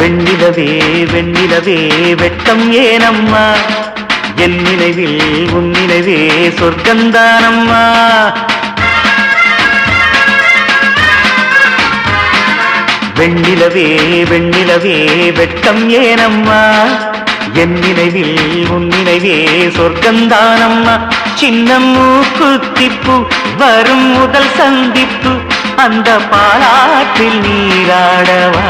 வெண்ணிலவே வெண்ணிலவே வெட்கம் ஏனம்மா என் நினைவில் உன் நினைவே சொர்க்கந்தானம்மா வெண்ணிலவே வெண்ணிலவே வெட்கம் ஏனம்மா என் நினைவில் உன் நினைவே சொர்க்கந்தானம்மா சின்ன மூக்குத்திப்பு வரும் முதல் சந்திப்பு அந்த பாலாற்றில் நீராடவா